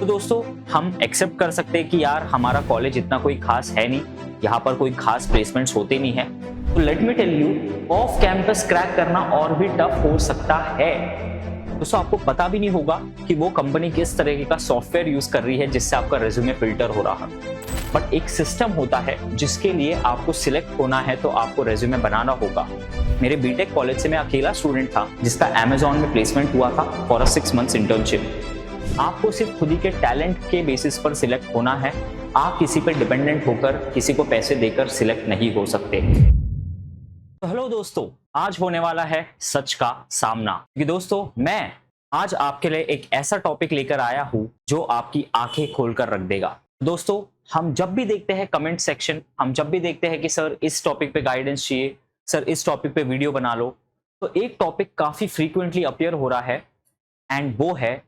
तो दोस्तों हम एक्सेप्ट कर सकते हैं कि यार हमारा कॉलेज इतना कोई खास है नहीं, यहाँ पर कोई खास प्लेसमेंट्स होते नहीं है। तो let me tell you, off campus crack करना और भी टफ हो सकता है। दोस्तों आपको पता भी नहीं होगा कि वो कंपनी किस तरीके का सॉफ्टवेयर यूज कर रही है जिससे आपका रेज्यूमे फिल्टर हो रहा है। बट एक सिस्टम होता है जिसके लिए आपको सिलेक्ट होना है तो आपको रेज्यूमे बनाना होगा। मेरे बीटेक कॉलेज से मैं अकेला स्टूडेंट था जिसका अमेजॉन में प्लेसमेंट हुआ था फॉर अ 6 मंथ्स इंटर्नशिप। आपको सिर्फ खुद ही के टैलेंट के बेसिस पर सिलेक्ट होना है। आप किसी पर डिपेंडेंट होकर, किसी को पैसे देकर सिलेक्ट नहीं हो सकते। तो हेलो दोस्तों, आज होने वाला है सच का सामना। क्योंकि दोस्तों मैं आज आपके लिए एक ऐसा टॉपिक लेकर आया हूं जो आपकी आंखें खोलकर रख देगा। दोस्तों हम जब भी देखते हैं कमेंट सेक्शन, हम जब भी देखते हैं कि सर इस टॉपिक पे गाइडेंस चाहिए, सर इस टॉपिक पे वीडियो बना लो, तो एक टॉपिक काफी फ्रीक्वेंटली अपीयर हो रहा है एंड वो है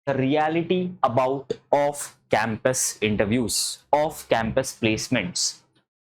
the reality about off campus interviews, off campus placements.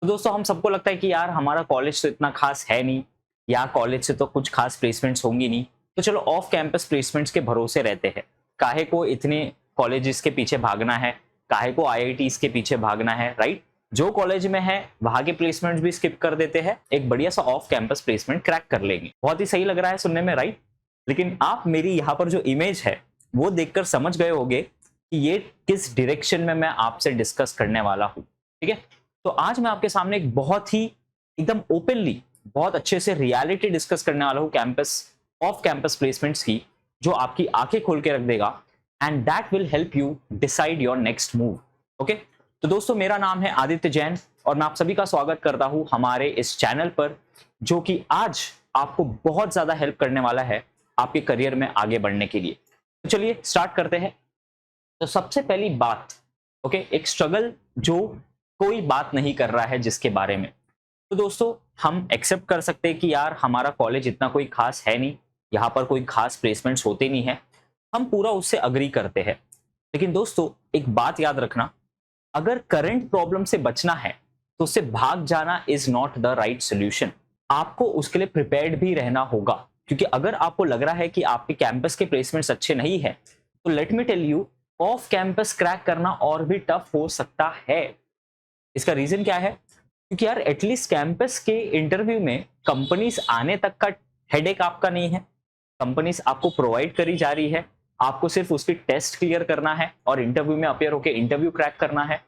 तो दोस्तों हम सबको लगता है कि यार हमारा कॉलेज तो इतना खास है नहीं, या कॉलेज से तो कुछ खास प्लेसमेंट्स होंगी नहीं, तो चलो ऑफ कैंपस प्लेसमेंट्स के भरोसे रहते हैं। काहे को इतने कॉलेजेस के पीछे भागना है, काहे को आईआईटीज के पीछे भागना है, राइट? जो कॉलेज में है वहां के प्लेसमेंट्स भी स्किप कर देते हैं, एक बढ़िया सा ऑफ कैंपस प्लेसमेंट क्रैक कर लेंगे। बहुत ही सही लग रहा है सुनने में, राइट? लेकिन आप मेरी यहाँ पर जो इमेज है वो देखकर समझ गए होंगे कि ये किस डायरेक्शन में मैं आपसे डिस्कस करने वाला हूँ। ठीक है, तो आज मैं आपके सामने एक बहुत ही एकदम ओपनली, बहुत अच्छे से रियलिटी डिस्कस करने वाला हूँ कैंपस, ऑफ कैंपस प्लेसमेंट्स की, जो आपकी आंखें खोल के रख देगा and that will help you decide your next move. Okay, तो दोस्तों मेरा नाम है आदित्य जैन और मैं आप सभी का स्वागत करता हूं हमारे इस चैनल पर, जो कि आज आपको बहुत ज्यादा हेल्प करने वाला है आपके करियर में आगे बढ़ने के लिए। तो चलिए स्टार्ट करते हैं। तो सबसे पहली बात, ओके, एक स्ट्रगल जो कोई बात नहीं कर रहा है जिसके बारे में। तो दोस्तों हम एक्सेप्ट कर सकते हैं कि यार हमारा कॉलेज इतना कोई खास है नहीं, यहाँ पर कोई खास प्लेसमेंट्स होते नहीं है, हम पूरा उससे अग्री करते हैं। लेकिन दोस्तों एक बात याद रखना, अगर करंट प्रॉब्लम से बचना है तो उससे भाग जाना is not the right solution. आपको उसके लिए प्रिपेयर्ड भी रहना होगा, क्योंकि अगर आपको लग रहा है कि आपके कैंपस के प्लेसमेंट्स अच्छे नहीं है, तो let me tell you, off campus crack करना और भी टफ हो सकता है। इसका रीजन क्या है? क्योंकि यार एटलीस्ट कैंपस के इंटरव्यू में कंपनीज आने तक का हेडेक आपका नहीं है। कंपनीज आपको प्रोवाइड करी जा रही है, आपको सिर्फ उसकी टेस्ट क्लियर करना है और इंटरव्यू में अपियर होकर इंटरव्यू क्रैक करना है।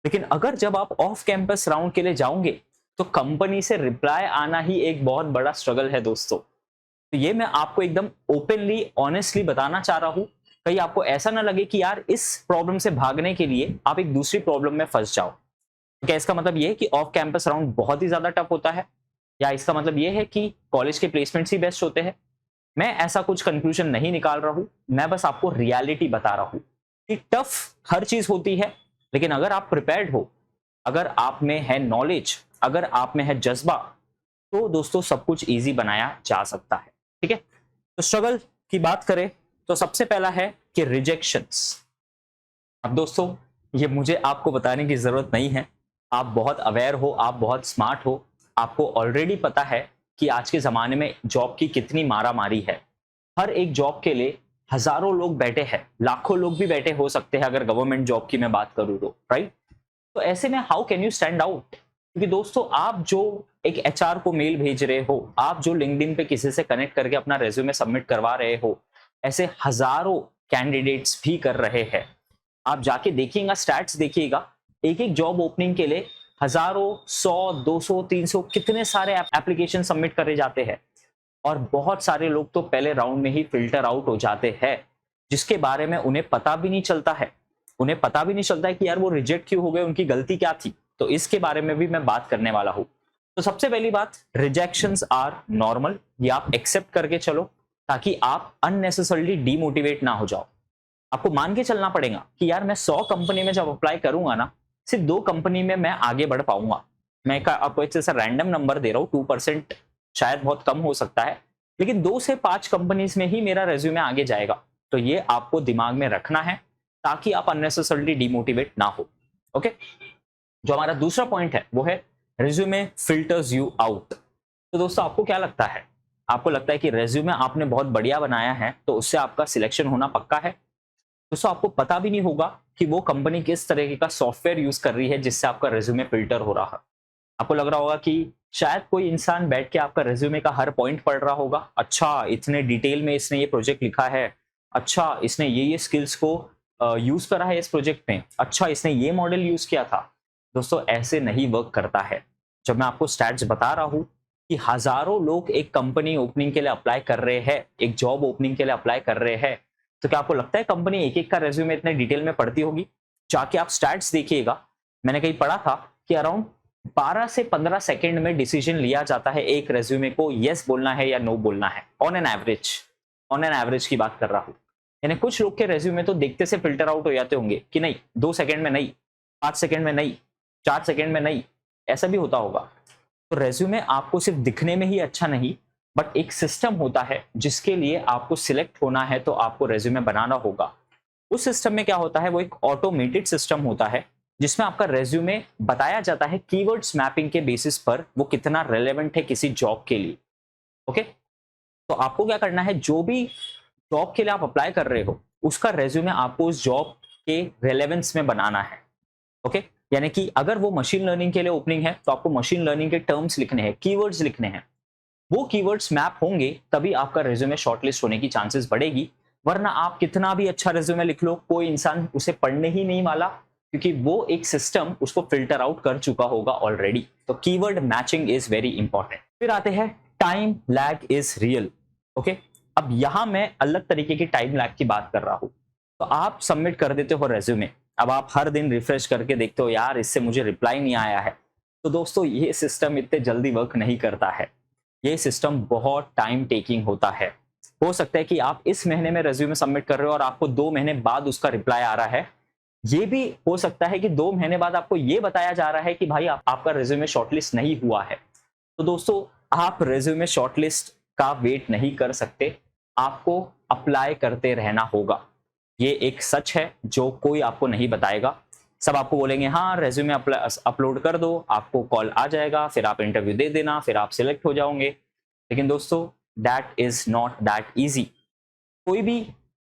लेकिन अगर जब आप ऑफ कैंपस राउंड के लिए जाओगे तो कंपनी से रिप्लाई आना ही एक बहुत बड़ा स्ट्रगल है दोस्तों। तो ये मैं आपको एकदम ओपनली, ऑनेस्टली बताना चाह रहा हूं, कहीं आपको ऐसा ना लगे कि यार इस प्रॉब्लम से भागने के लिए आप एक दूसरी प्रॉब्लम में फंस जाओ। क्या इसका मतलब ये है कि ऑफ कैंपस राउंड बहुत ही ज्यादा टफ होता है, या इसका मतलब ये है कि कॉलेज के प्लेसमेंट्स ही बेस्ट होते हैं? मैं ऐसा कुछ कंक्लूजन नहीं निकाल रहा हूं, मैं बस आपको रियलिटी बता रहा हूं कि टफ हर चीज होती है, लेकिन अगर आप प्रिपेयर्ड हो, अगर आप में है नॉलेज, अगर आप में है जज्बा, तो दोस्तों सब कुछ इजी बनाया जा सकता है। ठीक है, तो स्ट्रगल की बात करें तो सबसे पहला है कि रिजेक्शंस। अब दोस्तों ये मुझे आपको बताने की जरूरत नहीं है, आप बहुत अवेयर हो, आप बहुत स्मार्ट हो, आपको ऑलरेडी पता है कि आज के जमाने में जॉब की कितनी मारामारी है। हर एक जॉब के लिए हजारों लोग बैठे हैं, लाखों लोग भी बैठे हो सकते हैं अगर गवर्नमेंट जॉब की मैं बात करूं तो, राइट? तो ऐसे में how can you stand out? क्योंकि दोस्तों आप जो एक एचआर को मेल भेज रहे हो, आप जो लिंक्डइन पे किसी से कनेक्ट करके अपना रेज्यूमे सबमिट करवा रहे हो, ऐसे हजारों कैंडिडेट्स भी कर रहे हैं। आप जाके देखिएगा, स्टैट्स देखिएगा, एक एक जॉब ओपनिंग के लिए हजारों, 100, 200, 300 कितने सारे एप्लीकेशन सबमिट करे जाते हैं, और बहुत सारे लोग तो पहले राउंड में ही फिल्टर आउट हो जाते हैं, जिसके बारे में उन्हें पता भी नहीं चलता है। उन्हें पता भी नहीं चलता है कि यार वो रिजेक्ट क्यों हो गए, उनकी गलती क्या थी। तो इसके बारे में भी मैं बात करने वाला हूं। तो सबसे पहली बात, रिजेक्शंस आर नॉर्मल, ये आप एक्सेप्ट करके चलो ताकि आप अननेसेसरली डीमोटिवेट ना हो जाओ। आपको मान के चलना पड़ेगा कि यार मैं 100 कंपनी में जब अप्लाई करूंगा ना, सिर्फ 2 कंपनी में मैं आगे बढ़ पाऊंगा। मैं आपको एक ऐसा रैंडम नंबर दे रहा हूँ, 2% शायद बहुत कम हो सकता है, लेकिन 2 से 5 कंपनीज में ही मेरा रेज्यूमे आगे जाएगा। तो ये आपको दिमाग में रखना है ताकि आप अननेसेसरली डिमोटिवेट ना हो। ओके, जो हमारा दूसरा पॉइंट है वो है रेज्यूमे फिल्टर्स यू आउट। तो दोस्तों आपको क्या लगता है? आपको लगता है कि रेज्यूमे आपने बहुत बढ़िया बनाया है तो उससे आपका सिलेक्शन होना पक्का है? दोस्तों आपको पता भी नहीं होगा कि वो कंपनी किस तरीके का सॉफ्टवेयर यूज कर रही है जिससे आपका रेज्यूमे फिल्टर हो रहा है। आपको लग रहा होगा कि शायद कोई इंसान बैठ के आपका रेज्यूमे का हर पॉइंट पढ़ रहा होगा, अच्छा इतने डिटेल में इसने ये प्रोजेक्ट लिखा है, अच्छा इसने ये स्किल्स को यूज करा है इस प्रोजेक्ट में, अच्छा इसने ये मॉडल यूज किया था। दोस्तों ऐसे नहीं वर्क करता है। जब मैं आपको स्टैट्स बता रहा हूँ कि हजारों लोग एक कंपनी ओपनिंग के लिए अप्लाई कर रहे हैं, एक जॉब ओपनिंग के लिए अप्लाई कर रहे हैं, तो क्या आपको लगता है कंपनी एक एक का रेज्यूमे इतने डिटेल में पढ़ती होगी? जाके आप स्टैट्स देखिएगा। मैंने कहीं पढ़ा था कि अराउंड 12 से 15 सेकंड में डिसीजन लिया जाता है एक रेज्यूमे को यस बोलना है या नो बोलना है, ऑन एन एवरेज की बात कर रहा हूं। यानी कुछ लोग के रेज्यूमे तो देखते से फिल्टर आउट हो जाते होंगे कि नहीं 2 सेकंड में नहीं, 5 सेकंड में नहीं, 4 सेकंड में नहीं, ऐसा भी होता होगा। तो रेज्यूमे आपको सिर्फ दिखने में ही अच्छा नहीं, बट एक सिस्टम होता है जिसके लिए आपको सिलेक्ट होना है तो आपको रेज्यूमे बनाना होगा। उस सिस्टम में क्या होता है, वो एक ऑटोमेटेड सिस्टम होता है जिसमें आपका रेज्यूमे बताया जाता है कीवर्ड्स मैपिंग के बेसिस पर वो कितना रेलेवेंट है किसी जॉब के लिए। ओके, तो आपको क्या करना है, जो भी जॉब के लिए आप अप्लाई कर रहे हो उसका रेज्यूमे आपको उस जॉब के रेलेवेंस में बनाना है। ओके, यानी कि अगर वो मशीन लर्निंग के लिए ओपनिंग है तो आपको मशीन लर्निंग के टर्म्स लिखने हैं, कीवर्ड्स लिखने हैं। वो कीवर्ड्स मैप होंगे तभी आपका रेज्यूमे शॉर्टलिस्ट होने की चांसेस बढ़ेगी, वरना आप कितना भी अच्छा रेज्यूमे लिख लो कोई इंसान उसे पढ़ने ही नहीं वाला, क्योंकि वो एक सिस्टम उसको फिल्टर आउट कर चुका होगा ऑलरेडी। तो keyword matching is very important. फिर आते हैं time lag is real. Okay, अब यहां मैं अलग तरीके की टाइम लैग की बात कर रहा हूं। तो आप सबमिट कर देते हो रेज्यूमे, अब आप हर दिन रिफ्रेश करके देखते हो यार इससे मुझे रिप्लाई नहीं आया है। तो दोस्तों ये सिस्टम इतने जल्दी वर्क नहीं करता है, ये सिस्टम बहुत टाइम टेकिंग होता है। हो सकता है कि आप इस महीने में रेज्यूमे सबमिट कर रहे हो और आपको 2 महीने बाद उसका रिप्लाई आ रहा है। ये भी हो सकता है कि 2 महीने बाद आपको ये बताया जा रहा है कि भाई आपका रेज्यूमे शॉर्टलिस्ट नहीं हुआ है। तो दोस्तों आप रेज्यूमे शॉर्टलिस्ट का वेट नहीं कर सकते, आपको अप्लाई करते रहना होगा। ये एक सच है जो कोई आपको नहीं बताएगा। सब आपको बोलेंगे हाँ रेज्यूमे अपलोड कर दो, आपको कॉल आ जाएगा, फिर आप इंटरव्यू दे देना, फिर आप सिलेक्ट हो जाओगे। लेकिन दोस्तों that is not that easy. कोई भी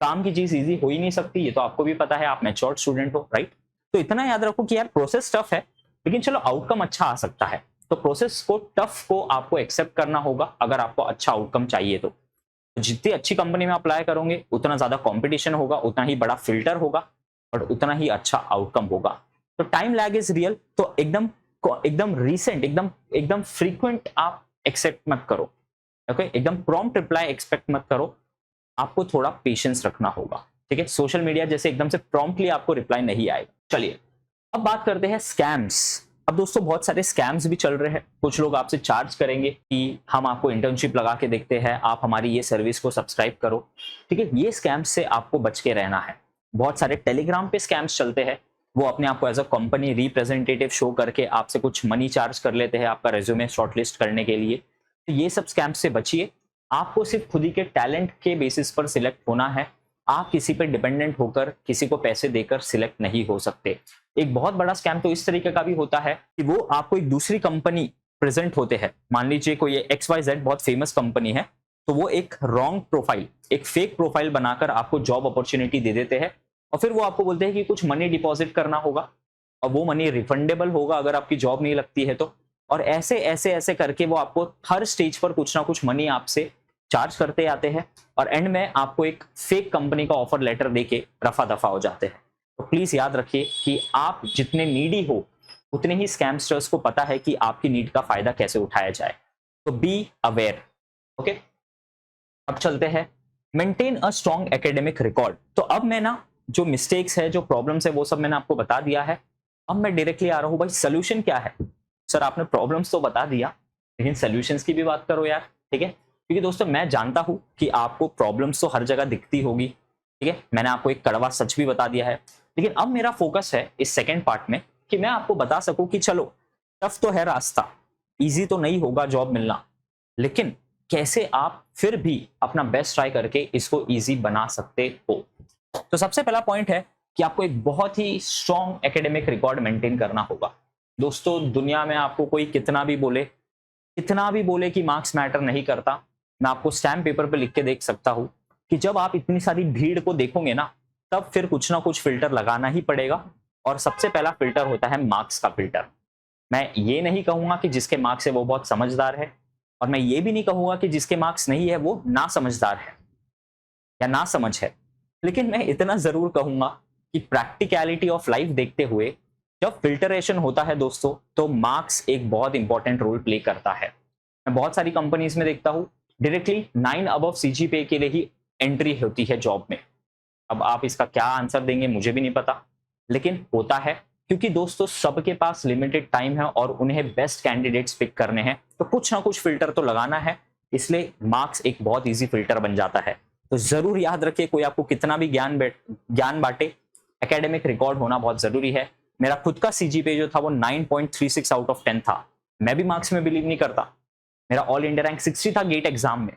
काम की चीज इजी हो ही नहीं सकती, ये तो आपको भी पता है, आप मैच्योर स्टूडेंट हो, राइट? तो इतना याद रखो कि यार प्रोसेस टफ है लेकिन चलो आउटकम अच्छा आ सकता है। तो प्रोसेस को टफ को आपको एक्सेप्ट करना होगा अगर आपको अच्छा आउटकम चाहिए तो। जितनी अच्छी कंपनी में अप्लाई करोगे उतना ज्यादा कंपटीशन होगा, उतना ही बड़ा फिल्टर होगा और उतना ही अच्छा आउटकम होगा। तो टाइम लैग इज रियल, तो एकदम एकदम रीसेंट, एकदम एकदम फ्रीक्वेंट आप एक्सेप्ट मत करो। ओके, एकदम प्रॉम्प्ट रिप्लाई एक्सपेक्ट मत करो, आपको थोड़ा पेशेंस रखना होगा। ठीक है, सोशल मीडिया जैसे एकदम से प्रॉम्प्टली आपको रिप्लाई नहीं आएगा। चलिए अब बात करते हैं स्कैम्स। अब दोस्तों बहुत सारे स्कैम्स भी चल रहे हैं। कुछ लोग आपसे चार्ज करेंगे कि हम आपको इंटर्नशिप लगा के देखते हैं, आप हमारी ये सर्विस को सब्सक्राइब करो। ठीक है, ये स्कैम्स से आपको बच के रहना है। बहुत सारे टेलीग्राम पे स्कैम्स चलते हैं, वो अपने आप को as a company representative show करके आपसे कुछ मनी चार्ज कर लेते हैं आपका रेज्यूमे शॉर्टलिस्ट करने के लिए। तो ये सब स्कैम्स से बचिए। आपको सिर्फ खुद ही के टैलेंट के बेसिस पर सिलेक्ट होना है, आप किसी पर डिपेंडेंट होकर किसी को पैसे देकर सिलेक्ट नहीं हो सकते। एक बहुत बड़ा स्कैम तो इस तरीके का भी होता है कि वो आपको एक दूसरी कंपनी प्रेजेंट होते हैं। मान लीजिए कोई XYZ बहुत फेमस कंपनी है, तो वो एक रॉन्ग प्रोफाइल, एक फेक प्रोफाइल बनाकर आपको जॉब अपॉर्चुनिटी दे देते हैं और फिर वो आपको बोलते हैं कि कुछ मनी डिपॉजिट करना होगा और वो मनी रिफंडेबल होगा अगर आपकी जॉब नहीं लगती है तो। और ऐसे ऐसे ऐसे करके वो आपको हर स्टेज पर कुछ ना कुछ मनी आपसे चार्ज करते आते हैं और एंड में आपको एक फेक कंपनी का ऑफर लेटर देके रफा दफा हो जाते हैं। तो प्लीज याद रखिए कि आप जितने नीडी हो उतने ही स्कैमस्टर्स को पता है कि आपकी नीड का फायदा कैसे उठाया जाए। तो बी अवेयर। ओके, अब चलते हैं maintain a strong academic record. तो अब मैं ना जो मिस्टेक्स है, जो प्रॉब्लम्स है, वो सब मैंने आपको बता दिया है। अब मैं डायरेक्टली आ रहा हूँ भाई सोल्यूशन क्या है। सर आपने प्रॉब्लम्स तो बता दिया लेकिन सोल्यूशंस की भी बात करो यार। ठीक है, क्योंकि दोस्तों मैं जानता हूं कि आपको प्रॉब्लम्स तो हर जगह दिखती होगी। ठीक है, मैंने आपको एक कड़वा सच भी बता दिया है, लेकिन अब मेरा फोकस है इस सेकंड पार्ट में कि मैं आपको बता सकूं कि चलो टफ तो है रास्ता, इजी तो नहीं होगा जॉब मिलना, लेकिन कैसे आप फिर भी अपना बेस्ट ट्राई करके इसको इजी बना सकते हो। तो सबसे पहला पॉइंट है कि आपको एक बहुत ही स्ट्रॉन्ग एकेडमिक रिकॉर्ड मेंटेन करना होगा। दोस्तों दुनिया में आपको कोई कितना भी बोले कि मार्क्स मैटर नहीं करता, मैं आपको स्टैम्प पेपर पे लिख के देख सकता हूं कि जब आप इतनी सारी भीड़ को देखोगे ना, तब फिर कुछ ना कुछ फिल्टर लगाना ही पड़ेगा। और सबसे पहला फिल्टर होता है मार्क्स का फिल्टर। मैं ये नहीं कहूंगा कि जिसके मार्क्स है वो बहुत समझदार है, और मैं ये भी नहीं कहूंगा कि जिसके मार्क्स नहीं है वो ना समझदार है या ना समझ है। लेकिन मैं इतना जरूर कहूंगा कि प्रैक्टिकलिटी ऑफ लाइफ देखते हुए जब फिल्टरेशन होता है दोस्तों, तो मार्क्स एक बहुत इंपॉर्टेंट रोल प्ले करता है। मैं बहुत सारी कंपनीज में देखता हूँ डायरेक्टली 9 अबव सीजीपीए के लिए ही एंट्री होती है जॉब में। अब आप इसका क्या आंसर देंगे मुझे भी नहीं पता, लेकिन होता है क्योंकि दोस्तों सबके पास लिमिटेड टाइम है और उन्हें बेस्ट कैंडिडेट्स पिक करने हैं, तो कुछ ना कुछ फिल्टर तो लगाना है। इसलिए मार्क्स एक बहुत इजी फिल्टर बन जाता है। तो जरूर याद रखिए, कोई आपको कितना भी ज्ञान बांटे, एकेडमिक रिकॉर्ड होना बहुत जरूरी है। मेरा खुद का सीजीपीए जो था वो 9.36 आउट ऑफ 10 था। मैं भी मार्क्स में बिलीव नहीं करता। मेरा ऑल इंडिया रैंक 60 था गेट एग्जाम में,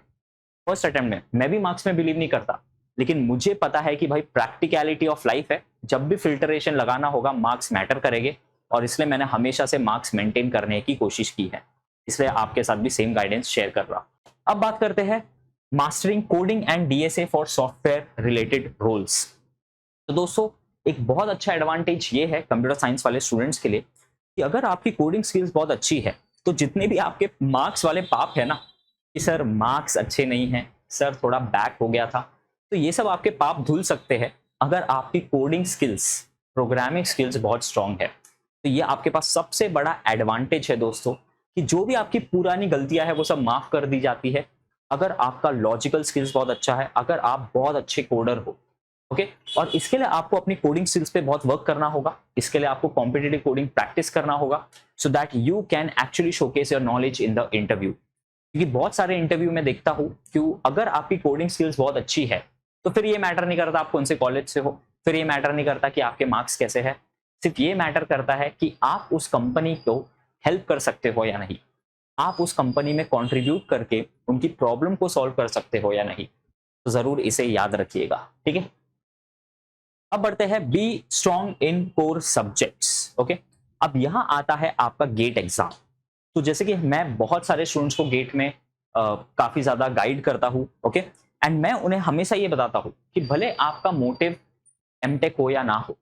फर्स्ट अटेम्प्ट में। मैं भी मार्क्स में बिलीव नहीं करता, लेकिन मुझे पता है कि भाई प्रैक्टिकलिटी ऑफ लाइफ है, जब भी फिल्टरेशन लगाना होगा मार्क्स मैटर करेंगे, और इसलिए मैंने हमेशा से मार्क्स मेंटेन करने की कोशिश की है। इसलिए आपके साथ भी सेम गाइडेंस शेयर कर रहा। अब बात करते हैं mastering coding and DSA for software related roles. तो दोस्तों एक बहुत अच्छा एडवांटेज ये है कंप्यूटर साइंस वाले स्टूडेंट्स के लिए कि अगर आपकी कोडिंग स्किल्स बहुत अच्छी है, तो जितने भी आपके मार्क्स वाले पाप है ना कि सर मार्क्स अच्छे नहीं हैं, सर थोड़ा बैक हो गया था, तो ये सब आपके पाप धुल सकते हैं अगर आपकी कोडिंग स्किल्स, प्रोग्रामिंग स्किल्स बहुत स्ट्रांग है। तो ये आपके पास सबसे बड़ा एडवांटेज है दोस्तों कि जो भी आपकी पुरानी गलतियां है वो सब माफ कर दी जाती है अगर आपका लॉजिकल स्किल्स बहुत अच्छा है, अगर आप बहुत अच्छे कोडर हो। ओके, और इसके लिए आपको अपनी कोडिंग स्किल्स पे बहुत वर्क करना होगा। इसके लिए आपको कॉम्पिटिटिव कोडिंग प्रैक्टिस करना होगा so that you can actually showcase your knowledge in the interview. क्योंकि बहुत सारे इंटरव्यू में देखता हूँ कि अगर आपकी कोडिंग स्किल्स बहुत अच्छी है तो फिर ये मैटर नहीं करता आप कौन से कॉलेज से हो, फिर ये मैटर नहीं करता कि आपके मार्क्स कैसे है। सिर्फ ये मैटर करता है कि आप उस कंपनी को हेल्प कर सकते हो या नहीं, आप उस कंपनी में कंट्रीब्यूट करके उनकी प्रॉब्लम को सॉल्व कर सकते हो या नहीं। तो जरूर इसे याद रखिएगा, ठीक है। अब बढ़ते हैं be strong in core subjects. Okay, अब यहां आता है आपका गेट एग्जाम। तो जैसे कि मैं बहुत सारे स्टूडेंट्स को गेट में काफी ज्यादा गाइड करता हूं, ओके, एंड मैं उन्हें हमेशा ये बताता हूं कि भले आपका मोटिव एमटेक हो या ना हो,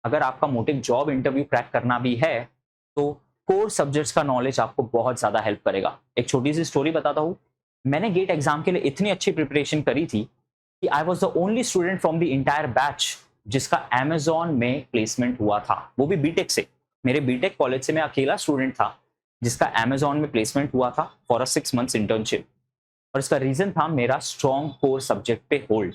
अगर आपका मोटिव जॉब इंटरव्यू क्रैक करना भी है तो कोर सब्जेक्ट्स का नॉलेज आपको बहुत ज्यादा हेल्प करेगा। एक छोटी सी स्टोरी बताता हूँ। मैंने गेट एग्जाम के लिए इतनी अच्छी प्रिपरेशन करी थी कि I was the only student from the entire batch जिसका अमेजॉन में प्लेसमेंट हुआ था, वो भी बीटेक से। मेरे बीटेक कॉलेज से मैं अकेला स्टूडेंट था जिसका अमेजॉन में प्लेसमेंट हुआ था फॉर अ 6 months इंटर्नशिप। और इसका रीजन था मेरा स्ट्रॉन्ग कोर सब्जेक्ट पे होल्ड।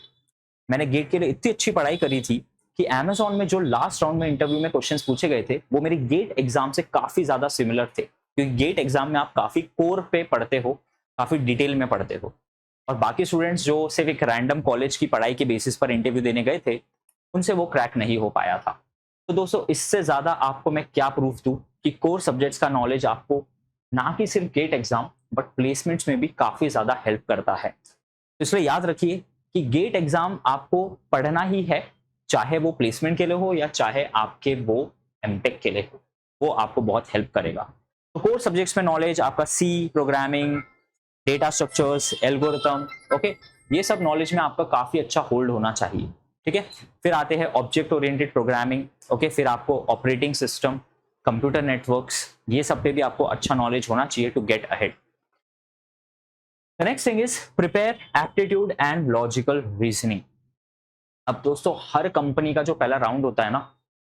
मैंने गेट के लिए इतनी अच्छी पढ़ाई करी थी कि अमेजॉन में जो लास्ट राउंड में इंटरव्यू में क्वेश्चंस पूछे गए थे वो मेरी गेट एग्जाम से काफी ज्यादा सिमिलर थे, क्योंकि गेट एग्जाम में आप काफी कोर पे पढ़ते हो, काफी डिटेल में पढ़ते हो। और बाकी स्टूडेंट्स जो सिर्फ एक रैंडम कॉलेज की पढ़ाई के बेसिस पर इंटरव्यू देने गए थे उनसे वो क्रैक नहीं हो पाया था। तो दोस्तों इससे ज्यादा आपको मैं क्या प्रूफ दूं कि कोर सब्जेक्ट्स का नॉलेज आपको ना कि सिर्फ गेट एग्जाम बट प्लेसमेंट्स में भी काफी ज्यादा हेल्प करता है। तो इसलिए याद रखिए कि गेट एग्जाम आपको पढ़ना ही है, चाहे वो प्लेसमेंट के लिए हो या चाहे आपके वो एमटेक के लिए हो, वो आपको बहुत हेल्प करेगा। तो कोर सब्जेक्ट्स में नॉलेज आपका C, programming, data structures, algorithm, okay, ये सब नॉलेज में आपका काफी अच्छा होल्ड होना चाहिए, ठीक है। फिर आते हैं ऑब्जेक्ट ओरिएंटेड प्रोग्रामिंग, ओके, फिर आपको ऑपरेटिंग सिस्टम, कंप्यूटर नेटवर्क्स, ये सब पे भी आपको अच्छा नॉलेज होना चाहिए to get ahead. The next thing is prepare aptitude and logical reasoning। अब दोस्तों हर कंपनी का जो पहला राउंड होता है ना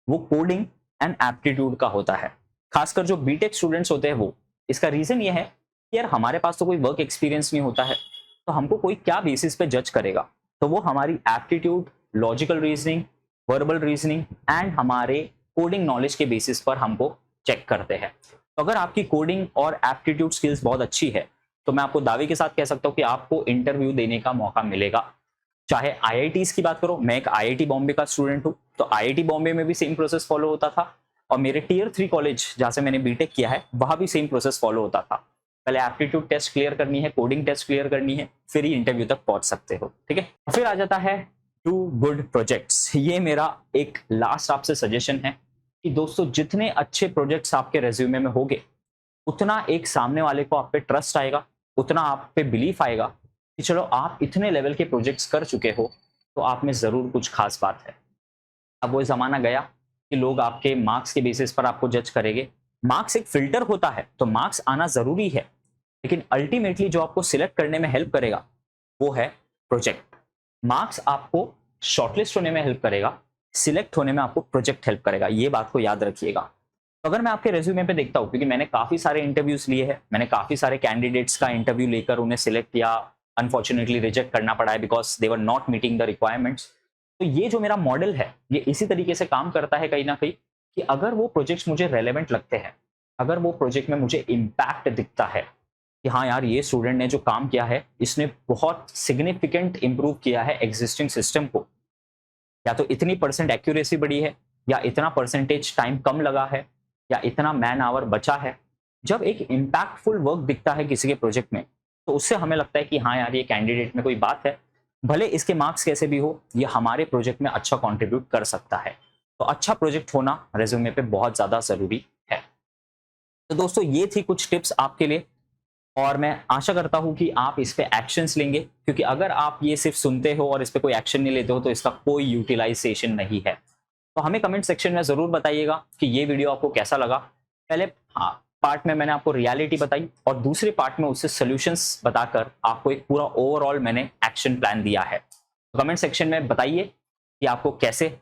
वो कोडिंग एंड एप्टीट्यूड का होता है, खासकर जो बीटेक स्टूडेंट्स होते हैं वो। इसका रीजन ये है कि यार हमारे पास तो कोई वर्क एक्सपीरियंस नहीं होता है, तो हमको कोई क्या बेसिस पे जज करेगा। तो वो हमारी aptitude, logical reasoning, verbal reasoning and हमारे कोडिंग नॉलेज के बेसिस पर हमको चेक करते हैं। तो अगर आपकी कोडिंग और एप्टीट्यूड स्किल्स बहुत अच्छी है तो मैं आपको दावे के साथ कह सकता हूँ कि आपको इंटरव्यू देने का मौका मिलेगा। चाहे आईआईटीज की बात करो, मैं एक आईआईटी बॉम्बे का स्टूडेंट हूँ, तो आईआईटी बॉम्बे में भी सेम प्रोसेस फॉलो होता था, और मेरे टियर 3 कॉलेज जहाँ से मैंने बीटेक किया है वहाँ भी सेम प्रोसेस फॉलो होता था। पहले एप्टीट्यूड टेस्ट क्लियर करनी है, कोडिंग टेस्ट क्लियर करनी है, फिर ही इंटरव्यू तक पहुंच सकते हो, ठीक है। फिर आ जाता है डू गुड प्रोजेक्ट्स। ये मेरा एक लास्ट आपसे सजेशन है कि दोस्तों जितने अच्छे प्रोजेक्ट्स आपके रेज्यूमे में होंगे उतना एक सामने वाले को आप पे ट्रस्ट आएगा, उतना आप पे बिलीफ आएगा कि चलो आप इतने लेवल के प्रोजेक्ट्स कर चुके हो तो आप में जरूर कुछ खास बात है। अब वो ज़माना गया कि लोग आपके मार्क्स के बेसिस पर आपको जज करेंगे। मार्क्स एक फ़िल्टर होता है, तो मार्क्स आना ज़रूरी है, लेकिन अल्टीमेटली जो आपको सिलेक्ट करने में हेल्प करेगा, वो है प्रोजेक्ट। मार्क्स आपको शॉर्टलिस्ट होने में हेल्प करेगा, सिलेक्ट होने में आपको प्रोजेक्ट हेल्प करेगा। ये बात को याद रखिएगा। तो अगर मैं आपके रिज्यूमे पे देखता हूँ, क्योंकि मैंने काफ़ी सारे इंटरव्यूज़ लिए हैं, मैंने काफ़ी सारे कैंडिडेट्स का इंटरव्यू लेकर उन्हें सिलेक्ट या अनफॉर्चुनेटली रिजेक्ट करना पड़ा है because they were not meeting the requirements. तो ये जो मेरा मॉडल है, ये इसी तरीके से काम करता है कहीं न कहीं, कि अगर वो प्रोजेक्ट्स मुझे रेलेवेंट लगते हैं, अगर वो प्रोजेक्ट में मुझे इम्पैक्ट दिखता है कि हाँ यार, ये स्टूडेंट ने जो काम किया है, इसने बहुत सिग्निफिकेंट इम्प्रूव किया है एग्जिस्टिंग सिस्टम को, या तो इतनी परसेंट एक्यूरेसी बढ़ी है, या इतना परसेंटेज टाइम कम लगा है, या इतना मैन आवर बचा है। जब एक इम्पैक्टफुल वर्क दिखता है किसी के प्रोजेक्ट में, तो उससे हमें लगता है कि हाँ यार, ये कैंडिडेट में कोई बात है, भले इसके मार्क्स कैसे भी हो, ये हमारे प्रोजेक्ट में अच्छा कंट्रीब्यूट कर सकता है। तो अच्छा प्रोजेक्ट होना रेज्यूमे पे बहुत ज़्यादा ज़रूरी है। तो दोस्तों, ये थी कुछ टिप्स आपके लिए, और मैं आशा करता हूं कि आप इस पे एक्शंस लेंगे, क्योंकि अगर आप ये सिर्फ सुनते हो और इस पे कोई एक्शन नहीं लेते हो, तो इसका कोई यूटिलाइजेशन नहीं है। तो हमें कमेंट सेक्शन में ज़रूर बताइएगा कि ये वीडियो आपको कैसा लगा। पहले पार्ट में मैंने आपको रियलिटी बताई, और दूसरे पार्ट में उससे सॉल्यूशंस बताकर आपको एक पूरा ओवरऑल मैंने एक्शन प्लान दिया है। तो कमेंट सेक्शन में बताइए कि आपको कैसे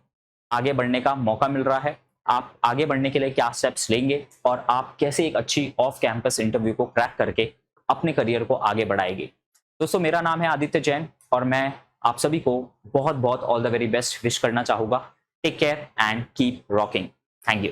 आगे बढ़ने का मौका मिल रहा है, आप आगे बढ़ने के लिए क्या स्टेप्स लेंगे, और आप कैसे एक अच्छी ऑफ कैंपस इंटरव्यू को क्रैक करके अपने करियर को आगे बढ़ाएंगे। दोस्तों, मेरा नाम है आदित्य जैन, और मैं आप सभी को बहुत बहुत all the very best wish करना चाहूँगा। Take care and keep rocking. Thank you.